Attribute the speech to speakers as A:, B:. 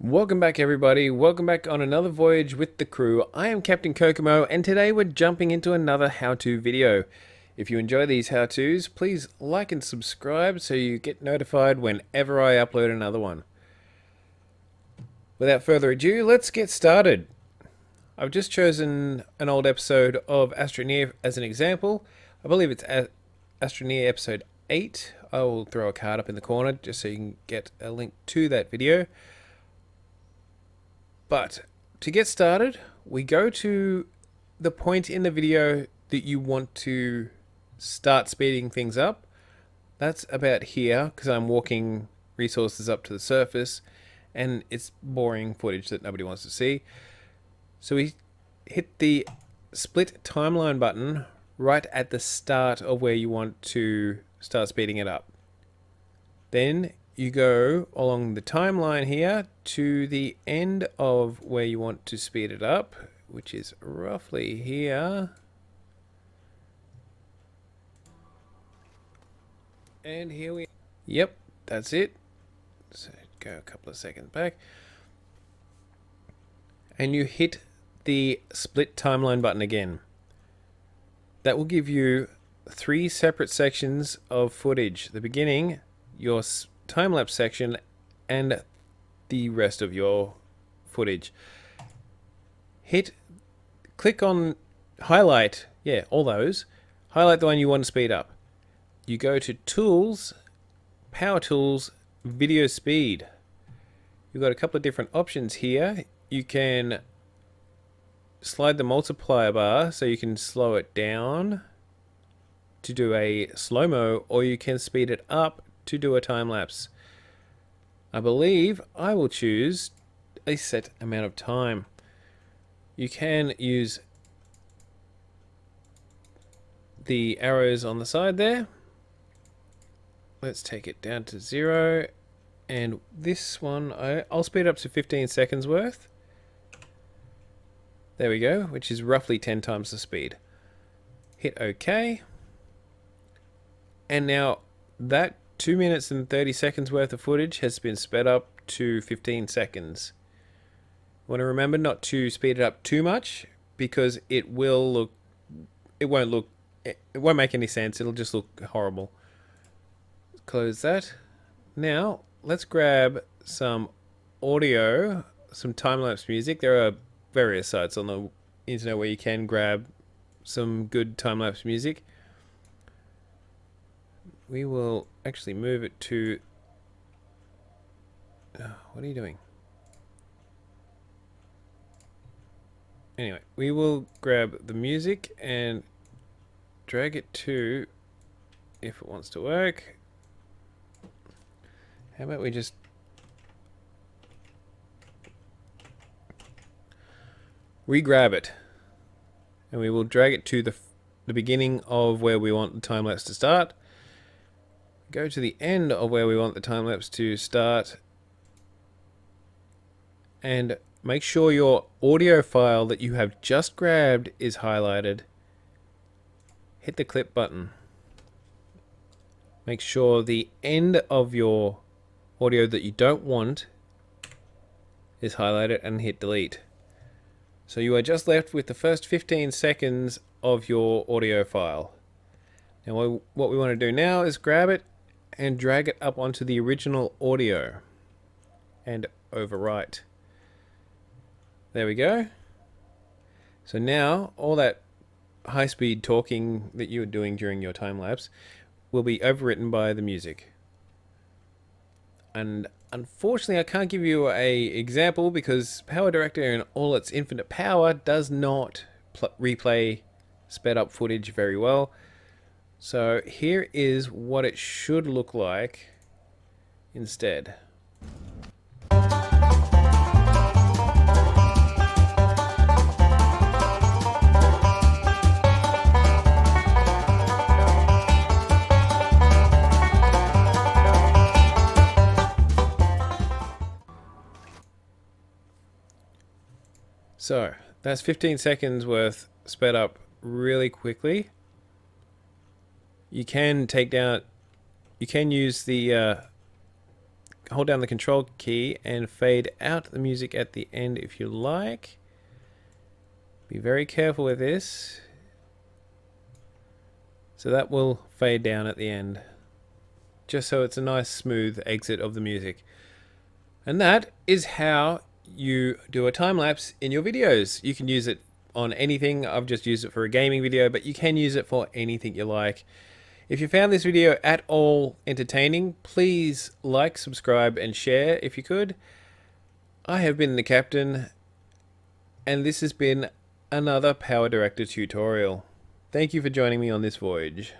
A: Welcome back everybody, welcome back on another voyage with the crew. I am Captain Kokomo and today we're jumping into another how-to video. If you enjoy these how-tos, please like and subscribe so you get notified whenever I upload another one. Without further ado, let's get started. I've just chosen an old episode of Astroneer as an example. I believe it's Astroneer episode 8. I will throw a card up in the corner just so you can get a link to that video. But to get started, we go to the point in the video that you want to start speeding things up. That's about here because I'm walking resources up to the surface and it's boring footage that nobody wants to see. So we hit the split timeline button right at the start of where you want to start speeding it up. Then you go along the timeline here to the end of where you want to speed it up, which is roughly here. And here we... Yep, that's it. So go a couple of seconds back. And you hit the split timeline button again. That will give you 3 separate sections of footage. The beginning, your time-lapse section, and the rest of your footage. Click on highlight, yeah, all those. Highlight the one you want to speed up. You go to Tools, Power Tools, Video Speed. You've got a couple of different options here. You can slide the multiplier bar so you can slow it down to do a slow-mo, or you can speed it up to do a time lapse. I believe I will choose a set amount of time. You can use the arrows on the side there. Let's take it down to 0, and this one I'll speed up to 15 seconds worth. There we go, which is roughly 10 times the speed. Hit OK, and now that 2 minutes and 30 seconds worth of footage has been sped up to 15 seconds. Want to remember not to speed it up too much because it won't make any sense. It'll just look horrible. Close that. Now let's grab some audio, some time-lapse music. There are various sites on the internet where you can grab some good time-lapse music. We will actually move it to... what are you doing? Anyway, we will grab the music and drag it to, if it wants to work. How about we just... re-grab it. And we will drag it to the beginning of where we want the time-lapse to start. Go to the end of where we want the time-lapse to start, and make sure your audio file that you have just grabbed is highlighted. Hit the clip button. Make sure the end of your audio that you don't want is highlighted and hit delete. So you are just left with the first 15 seconds of your audio file. Now what we want to do now is grab it and drag it up onto the original audio and overwrite. There we go. So now all that high-speed talking that you were doing during your time lapse will be overwritten by the music. And unfortunately I can't give you a example because PowerDirector in all its infinite power does not replay sped up footage very well. So here is what it should look like instead. So that's 15 seconds worth sped up really quickly. You can use the hold down the control key and fade out the music at the end if you like. Be very careful with this. So that will fade down at the end, just so it's a nice smooth exit of the music. And that is how you do a time lapse in your videos. You can use it on anything. I've just used it for a gaming video, but you can use it for anything you like. If you found this video at all entertaining, please like, subscribe, and share if you could. I have been the Captain, and this has been another PowerDirector tutorial. Thank you for joining me on this voyage.